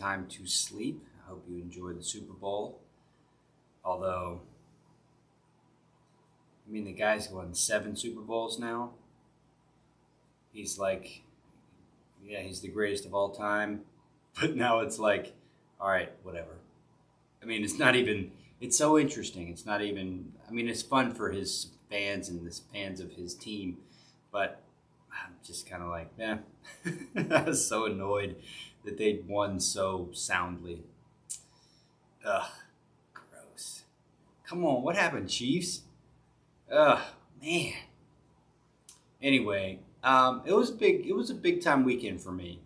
time to sleep. I hope you enjoyed the Super Bowl. Although, I mean, the guy's won 7 Super Bowls now. He's like, yeah, he's the greatest of all time. But now it's like, all right, whatever. I mean, it's not even, it's so interesting. It's not even, I mean, it's fun for his fans and the fans of his team. But I'm just kind of like, yeah. I was so annoyed that they'd won so soundly. Ugh, gross. Come on, what happened, Chiefs? Ugh, man. Anyway, it was a big time weekend for me.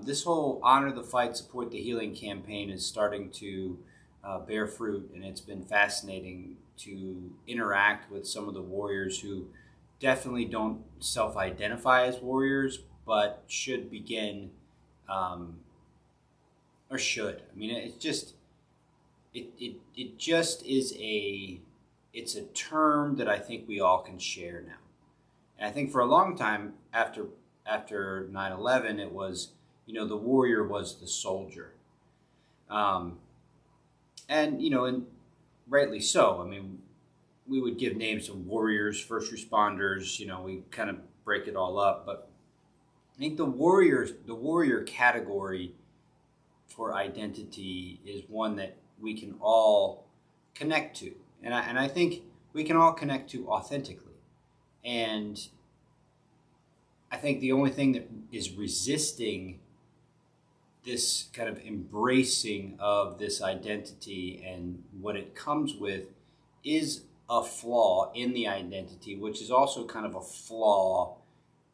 This whole Honor the Fight, Support the Healing campaign is starting to bear fruit, and it's been fascinating to interact with some of the warriors who definitely don't self-identify as warriors, but should begin, or should. I mean, it's just it just is it's a term that I think we all can share now. And I think for a long time after 9/11, it was, the warrior was the soldier. And rightly so. I mean, we would give names to warriors, first responders, we kind of break it all up. But I think the warrior category for identity is one that we can all connect to. And I think we can all connect to authentically. And I think the only thing that is resisting this kind of embracing of this identity and what it comes with is a flaw in the identity, which is also kind of a flaw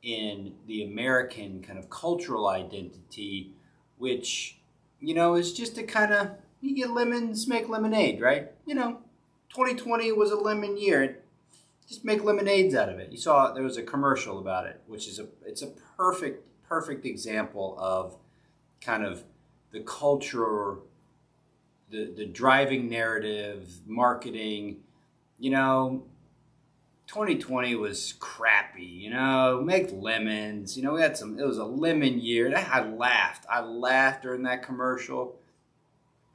in the American kind of cultural identity, which, is just a kind of, you get lemons, make lemonade, right? 2020 was a lemon year. Just make lemonades out of it. You saw there was a commercial about it, which is it's a perfect example of kind of the culture, the driving narrative, marketing. 2020 was crappy. Make lemons. We had it was a lemon year. I laughed during that commercial.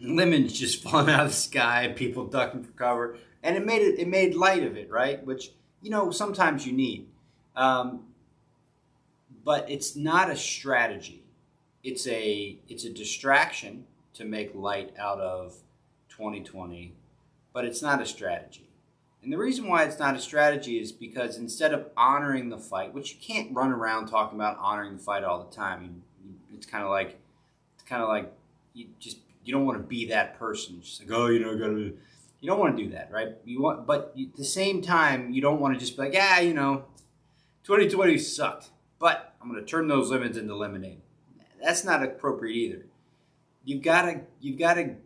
Lemons just falling out of the sky, people ducking for cover, and it made light of it, right? Which sometimes you need, but it's not a strategy. It's a distraction to make light out of 2020, but it's not a strategy. And the reason why it's not a strategy is because instead of honoring the fight, which you can't run around talking about honoring the fight all the time. It's kind of like you don't want to be that person. Just like, oh, you don't want to do that, right? But at the same time, you don't want to just be like, 2020 sucked, but I'm going to turn those lemons into lemonade. That's not appropriate either. You've got to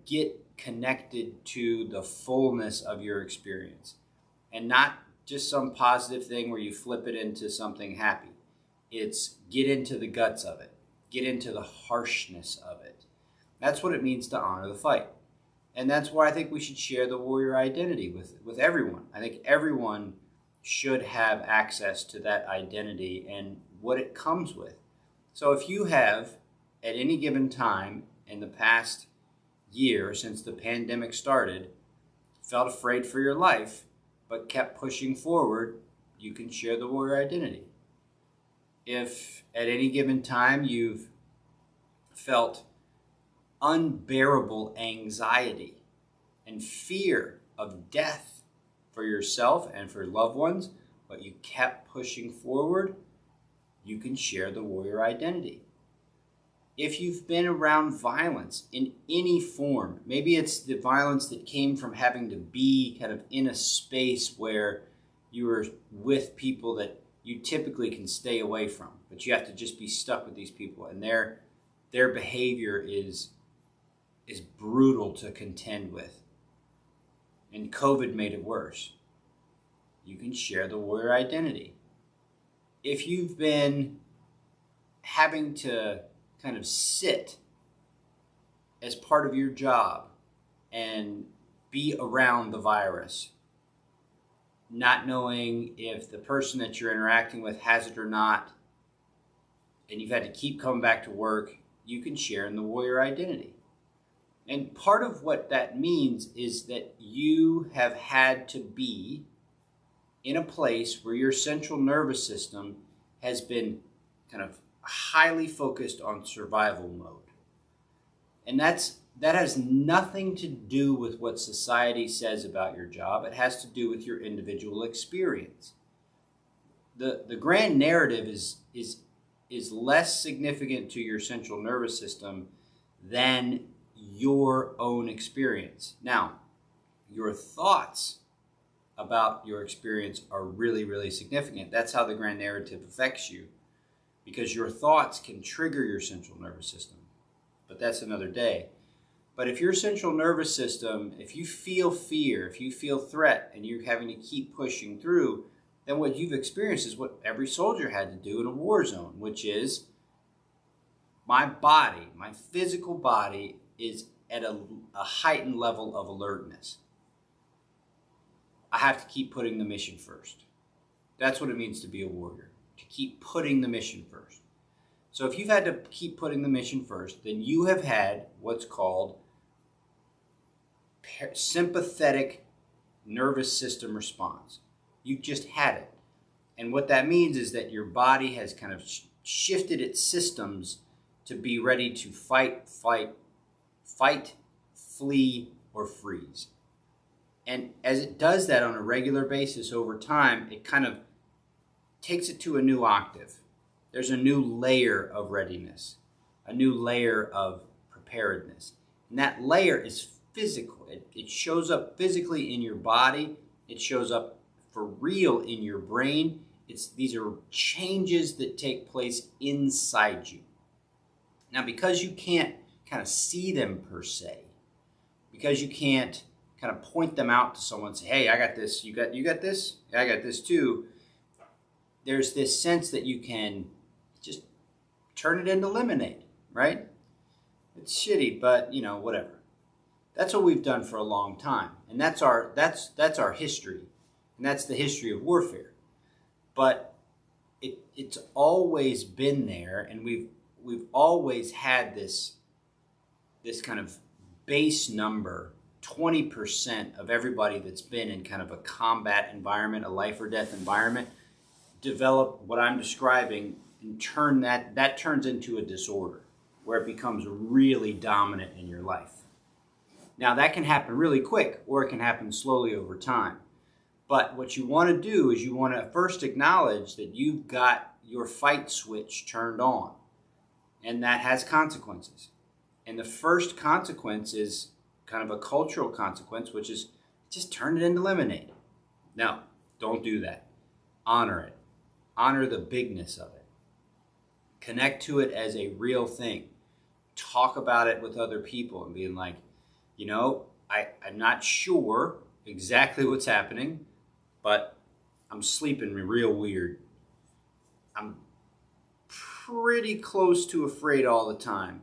get connected to the fullness of your experience, and not just some positive thing where you flip it into something happy. It's get into the guts of it, get into the harshness of it. That's what it means to honor the fight. And that's why I think we should share the warrior identity with everyone. I think everyone should have access to that identity and what it comes with. So if you have, at any given time in the past year since the pandemic started, felt afraid for your life, but kept pushing forward, you can share the warrior identity. If at any given time you've felt unbearable anxiety and fear of death for yourself and for loved ones, but you kept pushing forward, you can share the warrior identity. If you've been around violence in any form, maybe it's the violence that came from having to be kind of in a space where you were with people that you typically can stay away from, but you have to just be stuck with these people, and their behavior is brutal to contend with. And COVID made it worse. You can share the warrior identity. If you've been having to kind of sit as part of your job and be around the virus, not knowing if the person that you're interacting with has it or not, and you've had to keep coming back to work, you can share in the warrior identity. And part of what that means is that you have had to be in a place where your central nervous system has been kind of highly focused on survival mode. And that has nothing to do with what society says about your job. It has to do with your individual experience. The grand narrative is less significant to your central nervous system than your own experience. Now, your thoughts about your experience are really, really significant. That's how the grand narrative affects you, because your thoughts can trigger your central nervous system. But that's another day. But if your central nervous system, if you feel fear, if you feel threat, and you're having to keep pushing through, then what you've experienced is what every soldier had to do in a war zone, which is my body, my physical body, is at a heightened level of alertness. I have to keep putting the mission first. That's what it means to be a warrior, to keep putting the mission first. So if you've had to keep putting the mission first, then you have had what's called sympathetic nervous system response. You've just had it. And what that means is that your body has kind of shifted its systems to be ready to fight, flee, or freeze. And as it does that on a regular basis over time, it kind of takes it to a new octave. There's a new layer of readiness, a new layer of preparedness. And that layer is physical. It shows up physically in your body. It shows up for real in your brain. These are changes that take place inside you. Now, because you can't kind of see them per se, because you can't kind of point them out to someone and say, hey, I got this, you got this, I got this too, there's this sense that you can just turn it into lemonade, right? It's shitty, but whatever. That's what we've done for a long time. And that's our history. And that's the history of warfare. But it's always been there, and we've always had this kind of base number, 20% of everybody that's been in kind of a combat environment, a life or death environment, develop what I'm describing and that turns into a disorder where it becomes really dominant in your life. Now that can happen really quick, or it can happen slowly over time. But what you want to do is you want to first acknowledge that you've got your fight switch turned on, and that has consequences. And the first consequence is kind of a cultural consequence, which is just turn it into lemonade. No, don't do that. Honor it. Honor the bigness of it. Connect to it as a real thing. Talk about it with other people and being like, I'm not sure exactly what's happening, but I'm sleeping real weird. I'm pretty close to afraid all the time.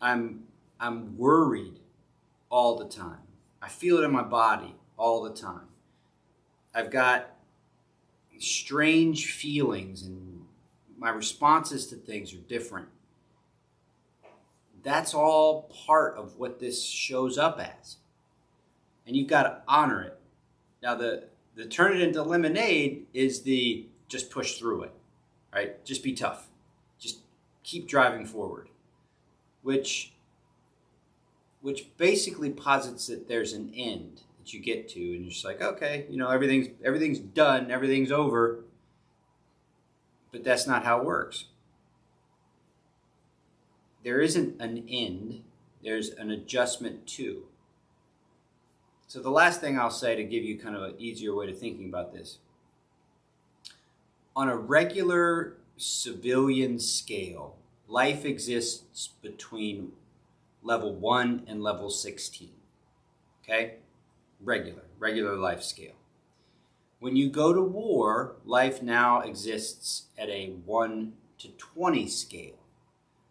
I'm worried all the time. I feel it in my body all the time. I've got strange feelings, and my responses to things are different. That's all part of what this shows up as. And you've got to honor it. Now, the turn it into lemonade is the just push through it, right? Just be tough. Just keep driving forward, which basically posits that there's an end that you get to, and you're just like, okay, everything's done, everything's over. But that's not how it works. There isn't an end, there's an adjustment to. So the last thing I'll say to give you kind of an easier way to thinking about this. On a regular civilian scale, life exists between level 1 and level 16. Okay? Regular life scale. When you go to war, life now exists at a 1 to 20 scale.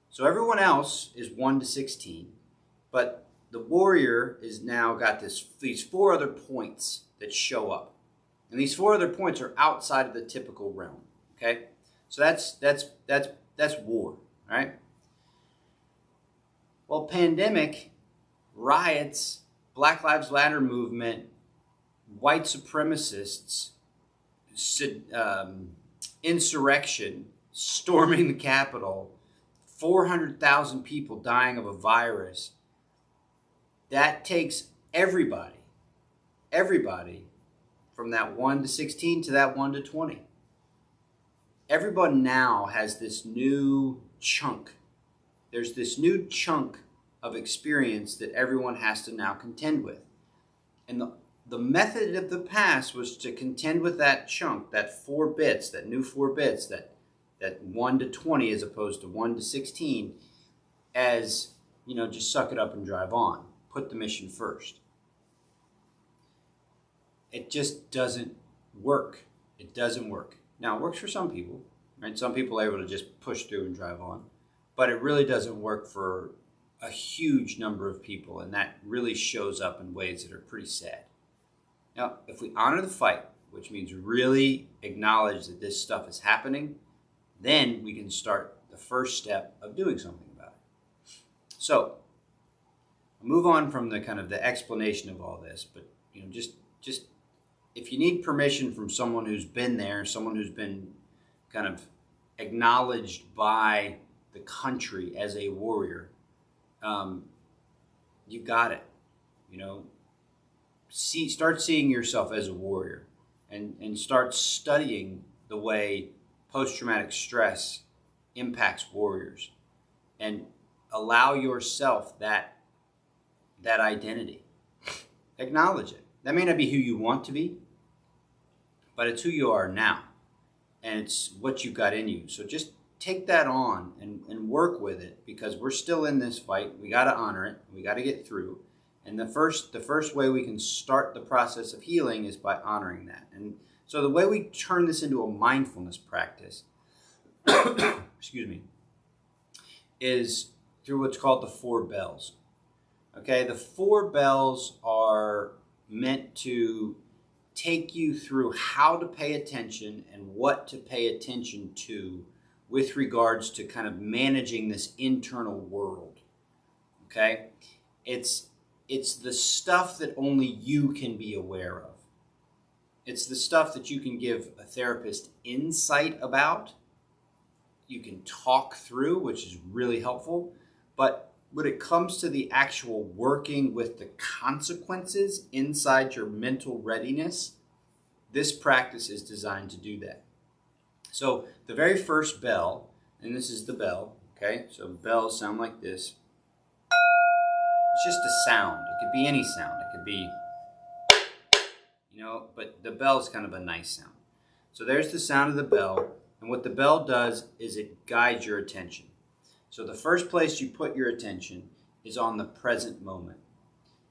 So everyone else is 1 to 16, but the warrior is now got these 4 other points that show up. And these 4 other points are outside of the typical realm. Okay? So that's war, right? Well, pandemic, riots, Black Lives Matter movement, white supremacists, insurrection, storming the Capitol, 400,000 people dying of a virus. That takes everybody from that 1 to 16 to that 1 to 20. Everyone now has this new chunk. There's this new chunk of experience that everyone has to now contend with. And the method of the past was to contend with that chunk, that 4 bits, that new 4 bits, that 1 to 20 as opposed to 1 to 16, as, just suck it up and drive on. Put the mission first. It just doesn't work. It doesn't work. Now, it works for some people, right? Some people are able to just push through and drive on. But it really doesn't work for a huge number of people, and that really shows up in ways that are pretty sad. Now, if we honor the fight, which means really acknowledge that this stuff is happening, then we can start the first step of doing something about it. So, I'll move on from the kind of the explanation of all this, but just if you need permission from someone who's been there, someone who's been kind of acknowledged by the country as a warrior, you got it. Start seeing yourself as a warrior, and start studying the way post-traumatic stress impacts warriors, and allow yourself that identity. Acknowledge it. That may not be who you want to be, but it's who you are now, and it's what you got in you. So just take that on and work with it, because we're still in this fight. We got to honor it. We got to get through. And the first way we can start the process of healing is by honoring that. And so the way we turn this into a mindfulness practice, excuse me, is through what's called the 4 bells. Okay, the 4 bells are meant to take you through how to pay attention and what to pay attention to with regards to kind of managing this internal world. Okay, it's the stuff that only you can be aware of. It's the stuff that you can give a therapist insight about. You can talk through, which is really helpful. But when it comes to the actual working with the consequences inside your mental readiness, this practice is designed to do that. So the very first bell, and this is the bell, okay? So bells sound like this. It's just a sound. It could be any sound. It could be, but the bell is kind of a nice sound. So there's the sound of the bell, and what the bell does is it guides your attention. So the first place you put your attention is on the present moment.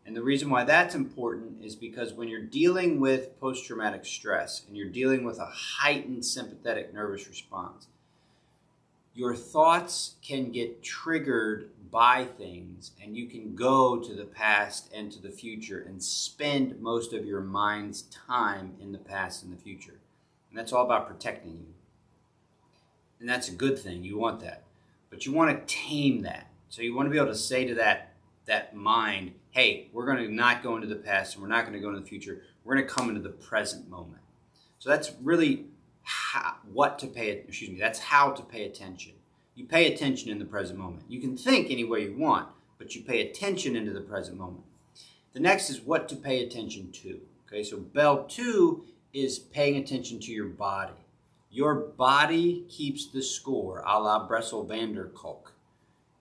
And the reason why that's important is because when you're dealing with post-traumatic stress and you're dealing with a heightened sympathetic nervous response, your thoughts can get triggered by things, and you can go to the past and to the future and spend most of your mind's time in the past and the future. And that's all about protecting you. And that's a good thing. You want that. But you want to tame that. So you want to be able to say to that mind, hey, we're going to not go into the past and we're not going to go into the future. We're going to come into the present moment. So that's really that's how to pay attention. You pay attention in the present moment. You can think any way you want, but you pay attention into the present moment. The next is what to pay attention to. Okay, so bell 2 is paying attention to your body. Your body keeps the score, a la Bessel van der Kolk.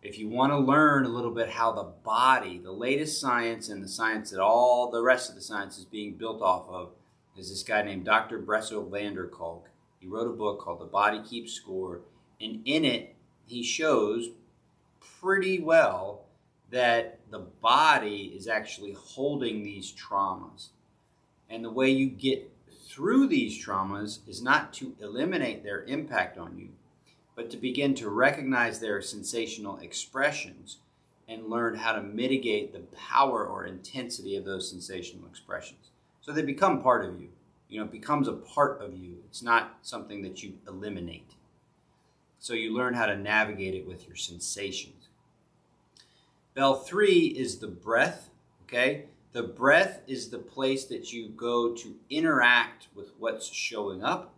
If you want to learn a little bit how the body, the latest science and the science that all the rest of the science is being built off of, is this guy named Dr. Bessel van der Kolk. He wrote a book called The Body Keeps Score, and in it, he shows pretty well that the body is actually holding these traumas. And the way you get through these traumas is not to eliminate their impact on you, but to begin to recognize their sensational expressions and learn how to mitigate the power or intensity of those sensational expressions. So they become part of you. It becomes a part of you. It's not something that you eliminate. So you learn how to navigate it with your sensations. Bell 3 is the breath, okay? The breath is the place that you go to interact with what's showing up.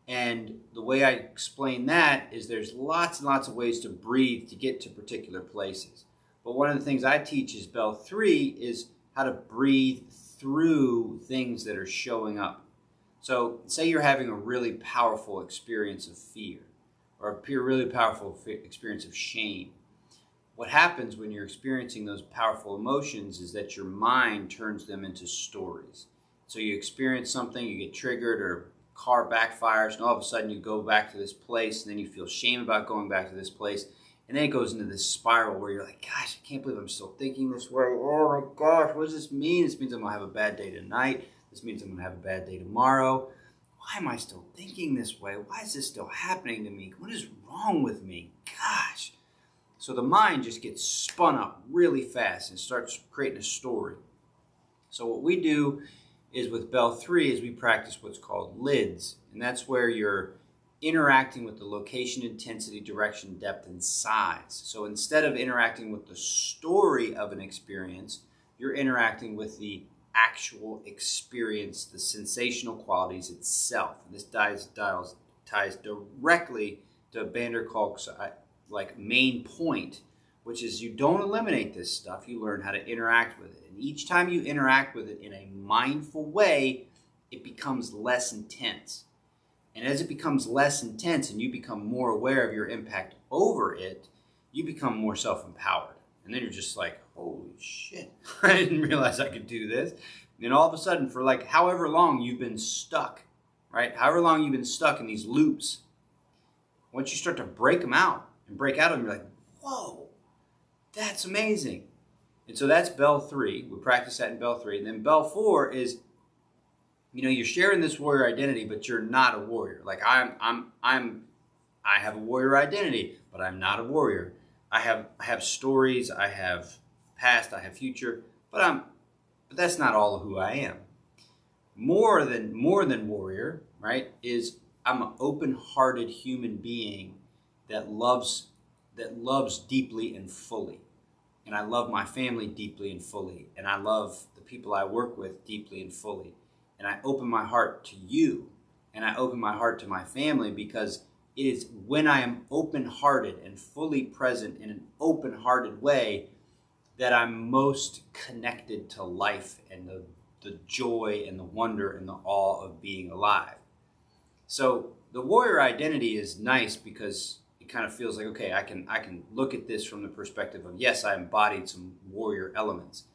And the way I explain that is there's lots and lots of ways to breathe to get to particular places. But one of the things I teach is Bell 3 is how to breathe through things that are showing up. So say you're having a really powerful experience of fear or a really powerful experience of shame. What happens when you're experiencing those powerful emotions is that your mind turns them into stories. So you experience something, you get triggered, or car backfires, and all of a sudden you go back to this place, and then you feel shame about going back to this place, and then it goes into this spiral where you're like, gosh, I can't believe I'm still thinking this way. Oh my gosh, what does this mean? This means I'm going to have a bad day tonight. This means I'm going to have a bad day tomorrow. Why am I still thinking this way? Why is this still happening to me? What is wrong with me? Gosh. So the mind just gets spun up really fast and starts creating a story. So what we do is with Bell 3 is we practice what's called lids. And that's where you're interacting with the location, intensity, direction, depth, and size. So instead of interacting with the story of an experience, you're interacting with the actual experience, the sensational qualities itself. And this ties directly to van der Kolk's main point, which is you don't eliminate this stuff, you learn how to interact with it. And each time you interact with it in a mindful way, it becomes less intense. And as it becomes less intense and you become more aware of your impact over it, you become more self-empowered. And then you're just like, holy shit, I didn't realize I could do this. And all of a sudden, for like however long you've been stuck, right? However long you've been stuck in these loops, once you start to break them out and break out of them, you're like, whoa, that's amazing. And so that's Bell 3. We practice that in Bell 3. And then Bell 4 is, you're sharing this warrior identity, but you're not a warrior. Like I have a warrior identity, but I'm not a warrior. I have stories, I have past, I have future, but that's not all of who I am. More than warrior, right, is I'm an open-hearted human being that loves deeply and fully. And I love my family deeply and fully. And I love the people I work with deeply and fully. And I open my heart to you. And I open my heart to my family because it is when I am open-hearted and fully present in an open-hearted way that I'm most connected to life and the joy and the wonder and the awe of being alive. So the warrior identity is nice because it kind of feels like, okay, I can look at this from the perspective of, yes, I embodied some warrior elements.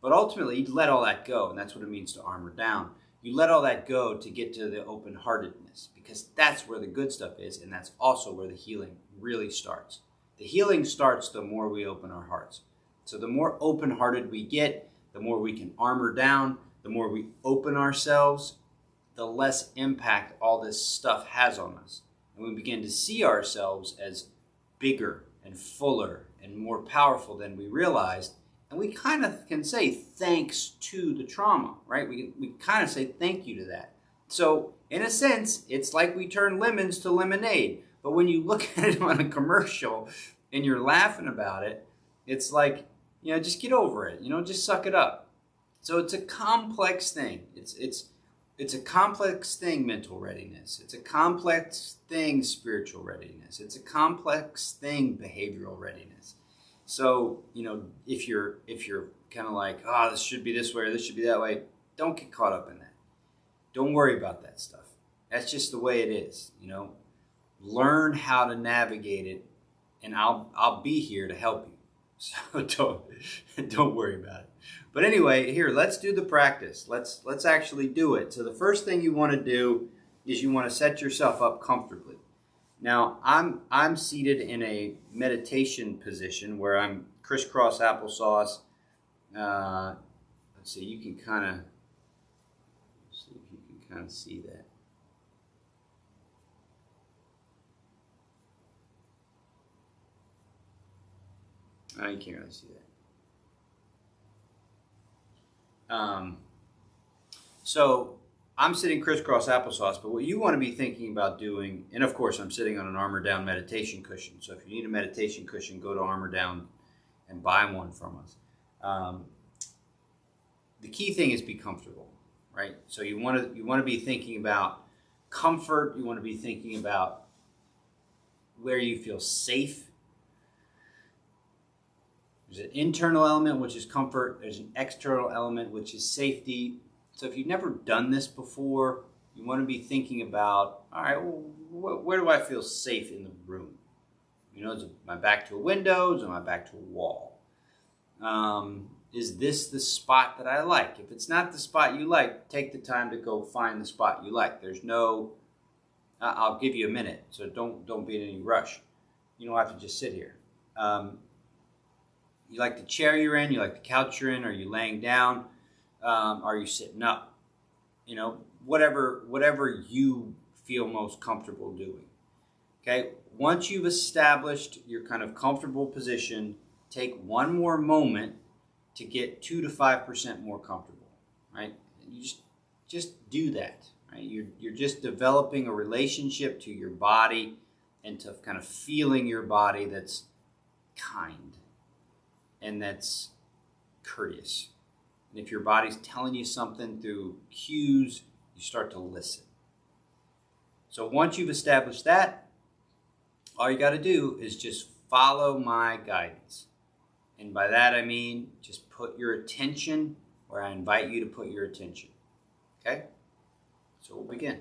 But ultimately, you let all that go, and that's what it means to armor down. You let all that go to get to the open-heartedness, because that's where the good stuff is, and that's also where the healing really starts. The healing starts the more we open our hearts. So the more open-hearted we get, the more we can armor down, the more we open ourselves, the less impact all this stuff has on us. And we begin to see ourselves as bigger and fuller and more powerful than we realized. And we kind of can say thanks to the trauma, right? We kind of say thank you to that. So in a sense, it's like we turn lemons to lemonade. But when you look at it on a commercial and you're laughing about it, it's like, just get over it. Just suck it up. So it's a complex thing. It's a complex thing, mental readiness. It's a complex thing, spiritual readiness. It's a complex thing, behavioral readiness. So, if you're kind of like, this should be this way or this should be that way, don't get caught up in that. Don't worry about that stuff. That's just the way it is, Learn how to navigate it, and I'll be here to help you. So don't worry about it. But anyway, here, let's do the practice. Let's actually do it. So the first thing you want to do is you want to set yourself up comfortably. Now, I'm seated in a meditation position where I'm crisscross applesauce. Let's see, you can kind of see that. Oh, you can't really see that. So I'm sitting crisscross applesauce, but what you want to be thinking about doing, and of course I'm sitting on an Armor Down meditation cushion. So if you need a meditation cushion, go to Armor Down and buy one from us. The key thing is be comfortable, right? So you want to be thinking about comfort. You want to be thinking about where you feel safe. There's an internal element, which is comfort. There's an external element, which is safety. So if you've never done this before, you want to be thinking about, all right, well, where do I feel safe in the room? You know, is my back to a window? Is my back to a wall? Is this the spot that I like? If it's not the spot you like, take the time to go find the spot you like. There's no, I'll give you a minute, so don't be in any rush. You don't have to just sit here. You like the chair you're in, you like the couch you're in, are you laying down? Are you sitting up? You know, whatever you feel most comfortable doing. Okay, once you've established your kind of comfortable position, take one more moment to get 2 to 5% more comfortable, right? You just do that, right? You're just developing a relationship to your body and to kind of feeling your body that's kind and that's courteous. And if your body's telling you something through cues, you start to listen. So once you've established that, all you got to do is just follow my guidance. And by that I mean just put your attention where I invite you to put your attention. Okay? So we'll begin.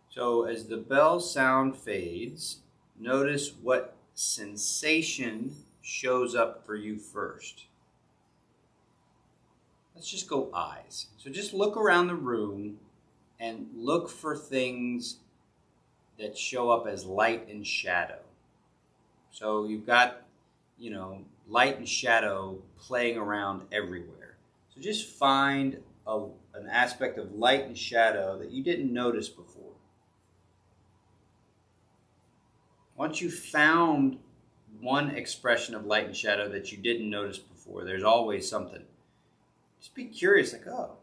So as the bell sound fades, notice what sensation shows up for you first. Let's just go eyes. So just look around the room and look for things that show up as light and shadow. So you've got, light and shadow playing around everywhere. So just find an aspect of light and shadow that you didn't notice before. Once you found one expression of light and shadow that you didn't notice before, there's always something. Just be curious, like, oh,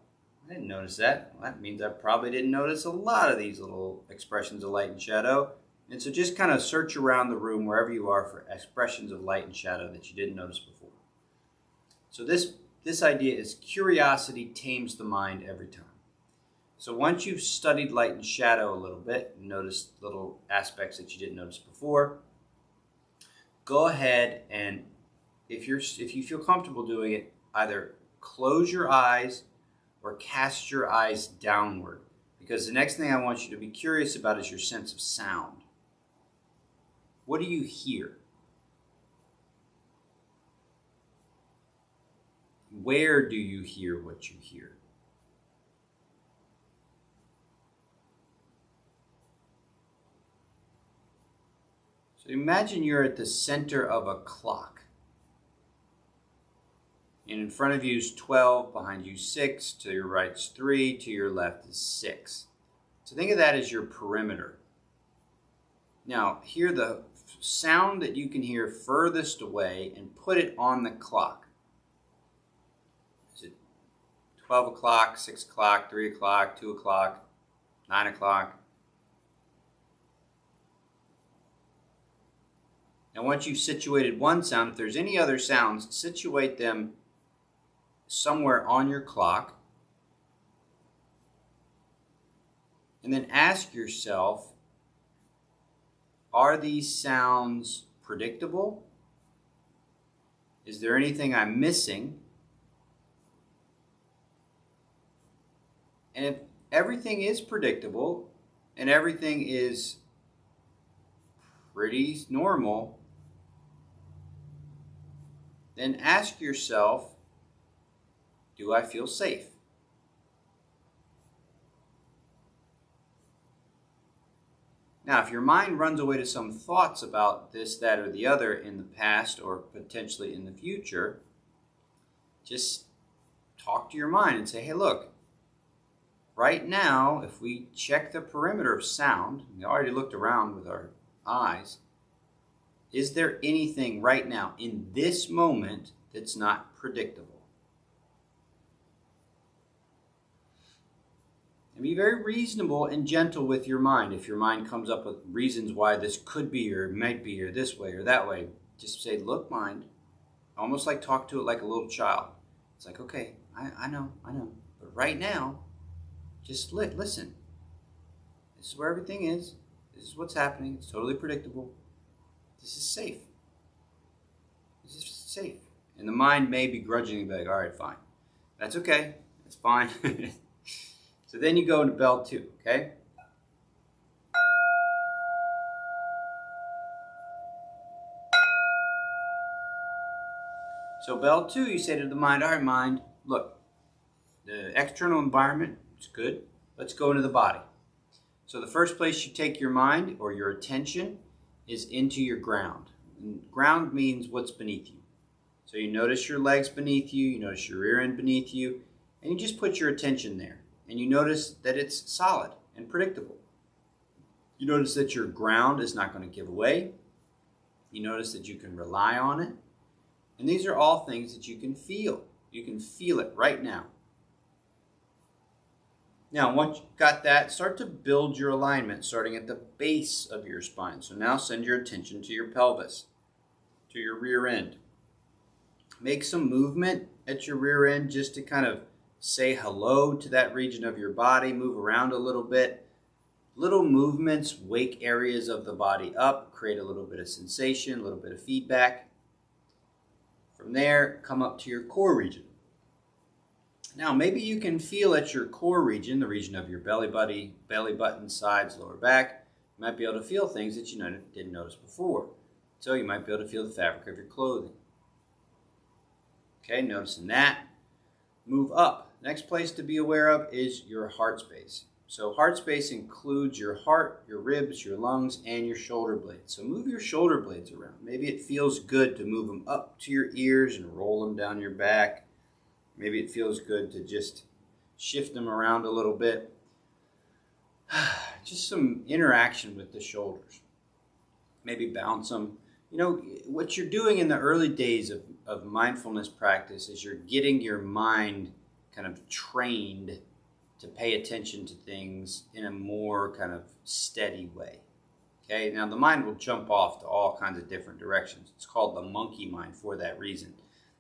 I didn't notice that. Well, that means I probably didn't notice a lot of these little expressions of light and shadow. And so just kind of search around the room wherever you are for expressions of light and shadow that you didn't notice before. So this idea is curiosity tames the mind every time. So once you've studied light and shadow a little bit and noticed little aspects that you didn't notice before, go ahead and if you feel comfortable doing it, either close your eyes or cast your eyes downward, because the next thing I want you to be curious about is your sense of sound. What do you hear? Where do you hear what you hear? So imagine you're at the center of a clock. And in front of you is 12, behind you 6, to your right is 3, to your left is 6. So think of that as your perimeter. Now, hear the sound that you can hear furthest away and put it on the clock. Is it 12 o'clock, 6 o'clock, 3 o'clock, 2 o'clock, 9 o'clock? Now, once you've situated one sound, if there's any other sounds, situate them somewhere on your clock. And then ask yourself, are these sounds predictable? Is there anything I'm missing? And if everything is predictable and everything is pretty normal, then ask yourself, do I feel safe? Now, if your mind runs away to some thoughts about this, that, or the other in the past or potentially in the future, just talk to your mind and say, hey, look, right now, if we check the perimeter of sound, we already looked around with our eyes, is there anything right now in this moment that's not predictable? And be very reasonable and gentle with your mind. If your mind comes up with reasons why this could be or might be or this way or that way, just say, look, mind, almost like talk to it like a little child. It's like, okay, I know. But right now, just listen. This is where everything is. This is what's happening. It's totally predictable. This is safe. This is safe. And the mind may begrudgingly be like, all right, fine. That's okay. That's fine. So then you go into bell 2, okay? So bell 2, you say to the mind, all right, mind, look, the external environment is good. Let's go into the body. So the first place you take your mind or your attention is into your ground. And ground means what's beneath you. So you notice your legs beneath you, you notice your rear end beneath you, and you just put your attention there. And you notice that it's solid and predictable. You notice that your ground is not going to give away. You notice that you can rely on it. And these are all things that you can feel. You can feel it right now. Now, once you've got that, start to build your alignment, starting at the base of your spine. So now send your attention to your pelvis, to your rear end. Make some movement at your rear end just to kind of say hello to that region of your body. Move around a little bit. Little movements wake areas of the body up, create a little bit of sensation, a little bit of feedback. From there, come up to your core region. Now, maybe you can feel at your core region, the region of your belly button, sides, lower back. You might be able to feel things that you didn't notice before. So you might be able to feel the fabric of your clothing. Okay, noticing that. Move up. Next place to be aware of is your heart space. So heart space includes your heart, your ribs, your lungs, and your shoulder blades. So move your shoulder blades around. Maybe it feels good to move them up to your ears and roll them down your back. Maybe it feels good to just shift them around a little bit. Just some interaction with the shoulders. Maybe bounce them. You know, what you're doing in the early days of mindfulness practice is you're getting your mind kind of trained to pay attention to things in a more kind of steady way. Okay, now the mind will jump off to all kinds of different directions. It's called the monkey mind for that reason.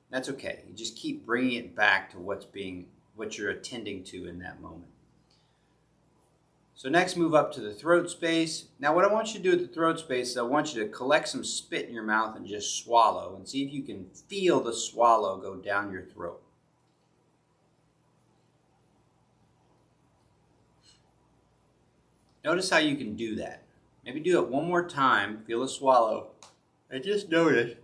That's okay. You just keep bringing it back to what you're attending to in that moment. So next, move up to the throat space. Now what I want you to do at the throat space is I want you to collect some spit in your mouth and just swallow and see if you can feel the swallow go down your throat. Notice how you can do that. Maybe do it one more time. Feel the swallow. And just notice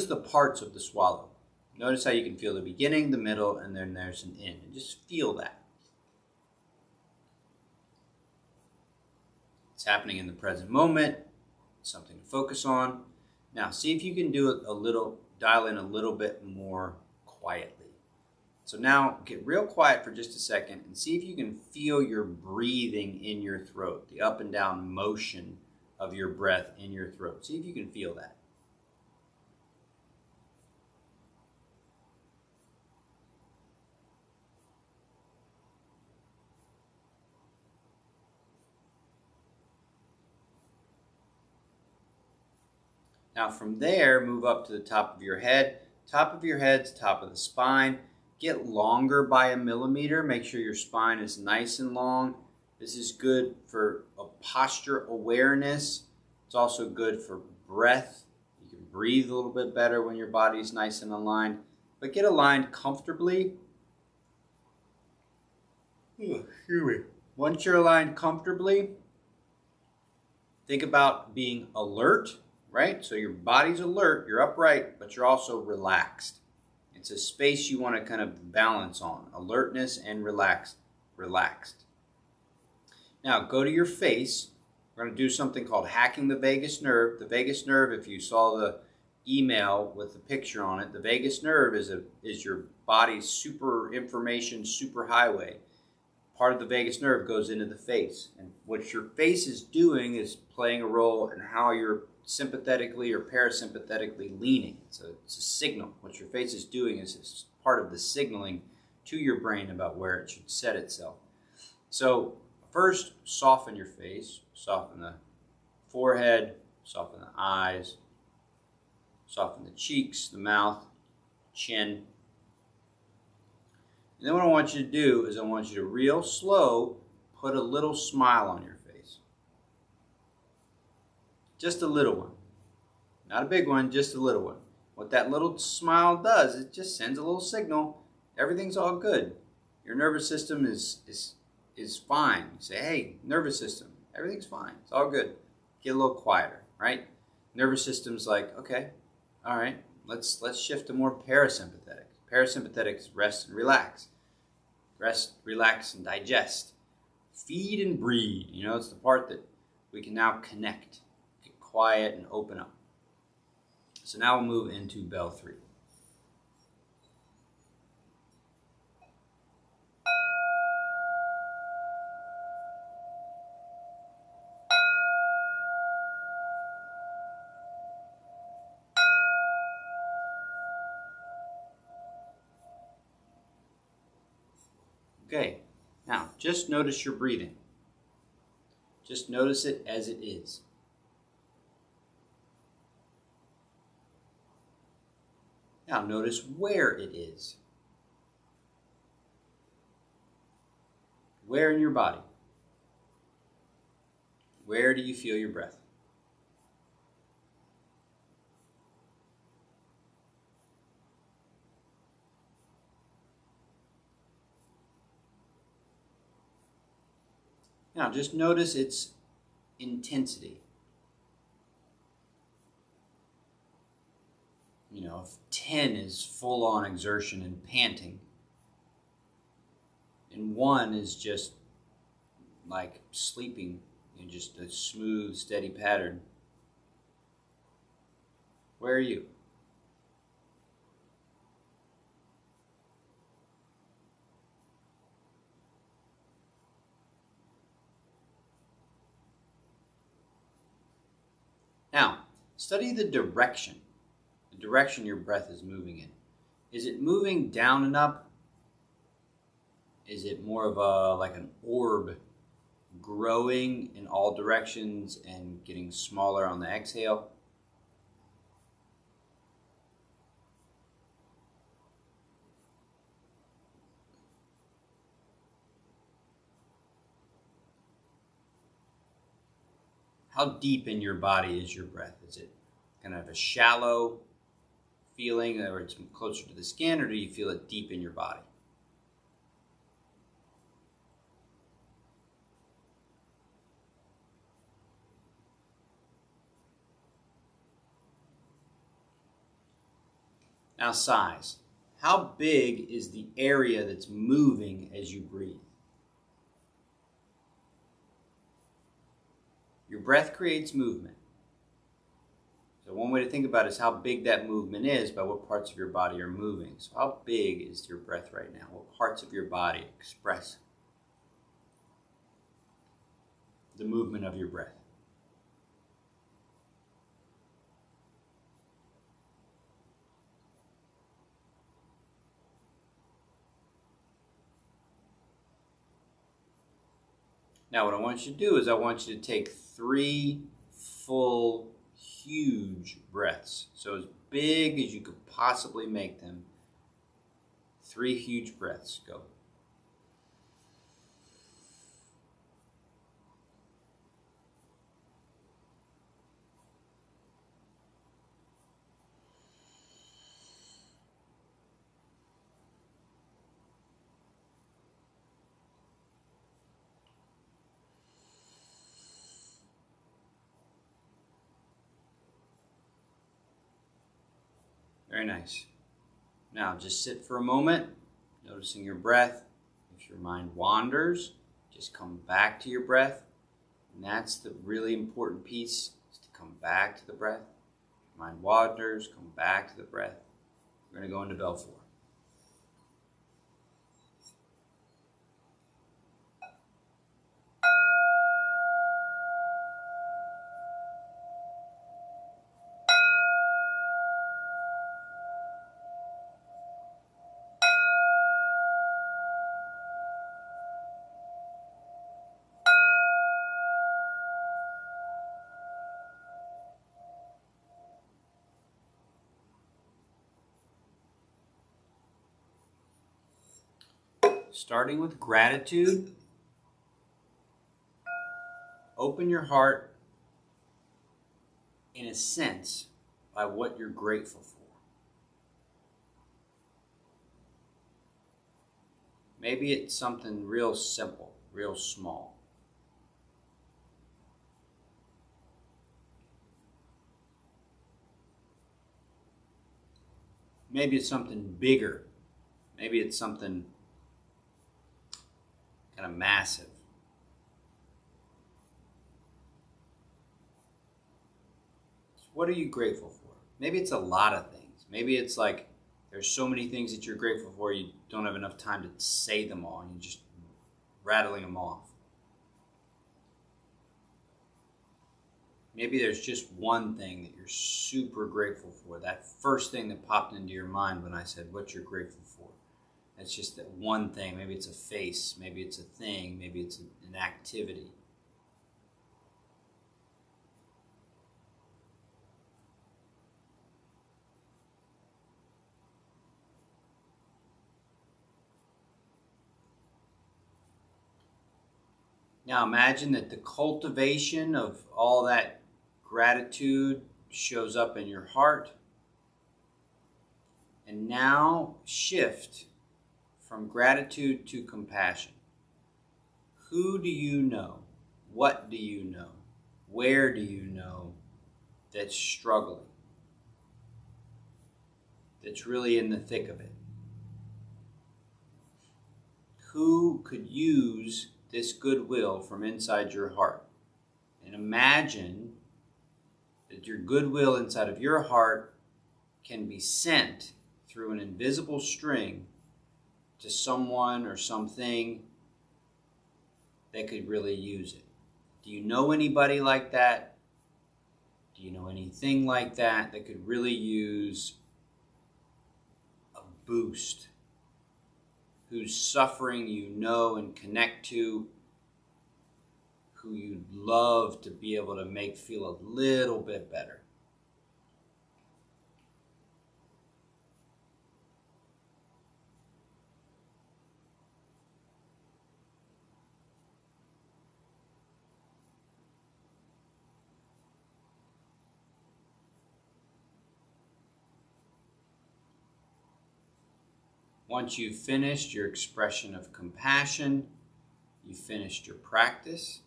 the parts of the swallow. Notice how you can feel the beginning, the middle, and then there's an end. And just feel that. It's happening in the present moment. Something to focus on. Now, see if you can do it dial in a little bit more quietly. So now get real quiet for just a second and see if you can feel your breathing in your throat, the up and down motion of your breath in your throat. See if you can feel that. Now from there, move up to the top of your head. Top of your head's top of the spine. Get longer by 1 millimeter. Make sure your spine is nice and long. This is good for a posture awareness. It's also good for breath. You can breathe a little bit better when your body is nice and aligned. But get aligned comfortably. Once you're aligned comfortably, think about being alert, right? So your body's alert, you're upright, but you're also relaxed. It's a space you want to kind of balance on, alertness and relaxed. Now go to your face. We're going to do something called hacking the vagus nerve. The vagus nerve, if you saw the email with the picture on it, the vagus nerve is your body's super information superhighway. Part of the vagus nerve goes into the face. And what your face is doing is playing a role in how you're sympathetically or parasympathetically leaning. So it's a signal. What your face is doing is part of the signaling to your brain about where it should set itself. So first, soften your face, soften the forehead, soften the eyes, soften the cheeks, the mouth, chin. And then what I want you to do is I want you to real slow put a little smile on your face. Just a little one. Not a big one, just a little one. What that little smile does, it just sends a little signal. Everything's all good. Your nervous system is fine. You say, hey, nervous system, everything's fine. It's all good. Get a little quieter, right? Nervous system's like, okay, all right, let's shift to more parasympathetic. Parasympathetic is rest and relax. Rest, relax, and digest. Feed and breathe. You know, it's the part that we can now connect, get quiet, and open up. So now we'll move into bell 3. Okay, now just notice your breathing. Just notice it as it is. Now notice where it is. Where in your body? Where do you feel your breath? Now just notice its intensity. You know, if 10 is full-on exertion and panting, and 1 is just like sleeping in just a smooth, steady pattern, where are you? Now, study the direction your breath is moving in. Is it moving down and up? Is it more of like an orb growing in all directions and getting smaller on the exhale? How deep in your body is your breath? Is it kind of a shallow feeling, or it's closer to the skin, or do you feel it deep in your body? Now size. How big is the area that's moving as you breathe? Your breath creates movement. So one way to think about it is how big that movement is by what parts of your body are moving. So how big is your breath right now? What parts of your body express the movement of your breath? Now what I want you to do is I want you to take 3 full, huge breaths. So as big as you could possibly make them. 3 huge breaths. Go. Very nice. Now just sit for a moment, noticing your breath. If your mind wanders, just come back to your breath. And that's the really important piece, is to come back to the breath. If your mind wanders, come back to the breath. We're going to go into bell 4. starting with gratitude. Open your heart, in a sense, by what you're grateful for. Maybe it's something real simple, real small. Maybe it's something bigger. Maybe it's something kind of massive. What are you grateful for? Maybe it's a lot of things. Maybe it's like there's so many things that you're grateful for you don't have enough time to say them all and you're just rattling them off. Maybe there's just one thing that you're super grateful for. That first thing that popped into your mind when I said what you're grateful for. It's just that one thing. Maybe it's a face. Maybe it's a thing. Maybe it's an activity. Now imagine that the cultivation of all that gratitude shows up in your heart. And now shift from gratitude to compassion. Who do you know? What do you know? Where do you know that's struggling? That's really in the thick of it? Who could use this goodwill from inside your heart? And imagine that your goodwill inside of your heart can be sent through an invisible string to someone or something that could really use it. Do you know anybody like that? Do you know anything like that that could really use a boost? Whose suffering you know and connect to, who you'd love to be able to make feel a little bit better. Once you've finished your expression of compassion, you finished your practice.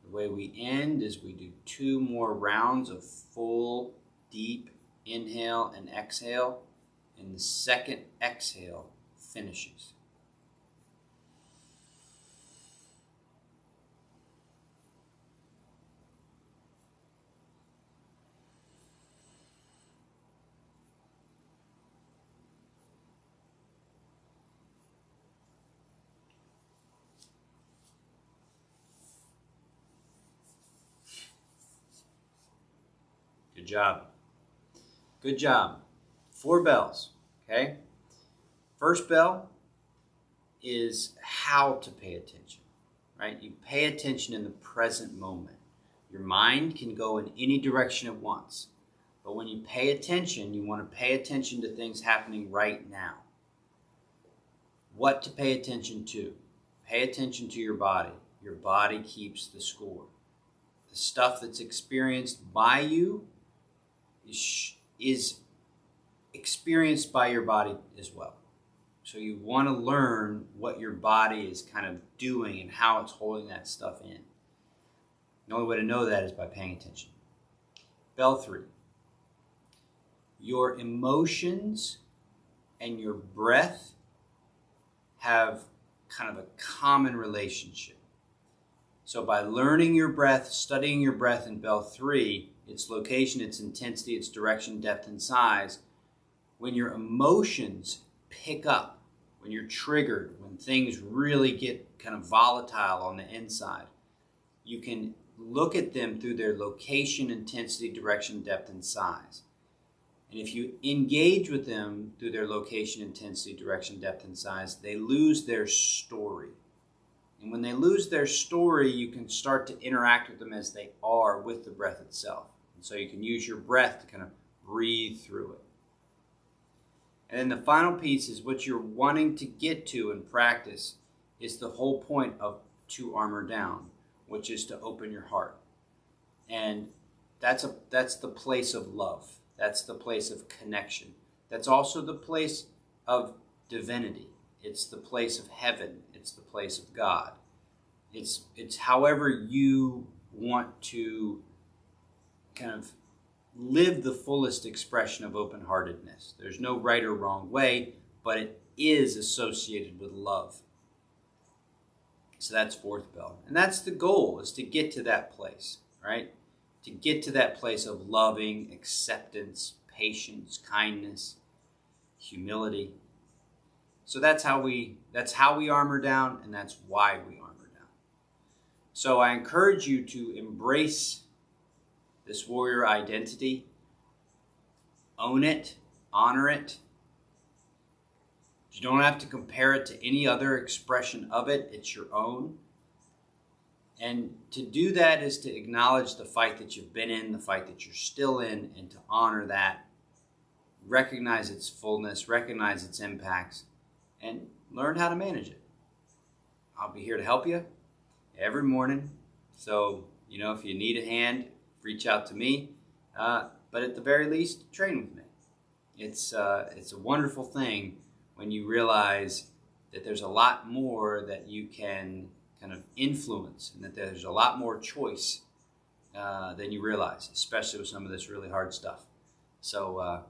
The way we end is we do 2 more rounds of full, deep inhale and exhale, and the second exhale finishes. Good job. Good job. 4 bells, okay? First bell is how to pay attention, right? You pay attention in the present moment. Your mind can go in any direction at once, but when you pay attention, you want to pay attention to things happening right now. What to pay attention to? Pay attention to your body. Your body keeps the score. The stuff that's experienced by you is experienced by your body as well. So you want to learn what your body is kind of doing and how it's holding that stuff in. The only way to know that is by paying attention. Bell 3. Your emotions and your breath have kind of a common relationship. So by learning your breath, studying your breath in Bell 3, its location, its intensity, its direction, depth, and size, when your emotions pick up, when you're triggered, when things really get kind of volatile on the inside, you can look at them through their location, intensity, direction, depth, and size. And if you engage with them through their location, intensity, direction, depth, and size, they lose their story. And when they lose their story, you can start to interact with them as they are with the breath itself. And so you can use your breath to kind of breathe through it. And then the final piece is what you're wanting to get to in practice is the whole point of to armor down, which is to open your heart. And that's the place of love. That's the place of connection. That's also the place of divinity. It's the place of heaven. It's the place of God. It's however you want to kind of live the fullest expression of open-heartedness. There's no right or wrong way, but it is associated with love. So that's fourth bell. And that's the goal, is to get to that place, right? To get to that place of loving, acceptance, patience, kindness, humility. So that's how we armor down, and that's why we armor down. So I encourage you to embrace this warrior identity, own it, honor it. You don't have to compare it to any other expression of it. It's your own. And to do that is to acknowledge the fight that you've been in, the fight that you're still in, and to honor that, recognize its fullness, recognize its impacts, and learn how to manage it. I'll be here to help you every morning. So, if you need a hand, reach out to me. But at the very least, train with me. It's a wonderful thing when you realize that there's a lot more that you can kind of influence, and that there's a lot more choice than you realize, especially with some of this really hard stuff. So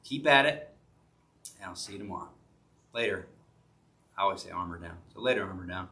keep at it, and I'll see you tomorrow. Later. I always say armor down. So later, armor down.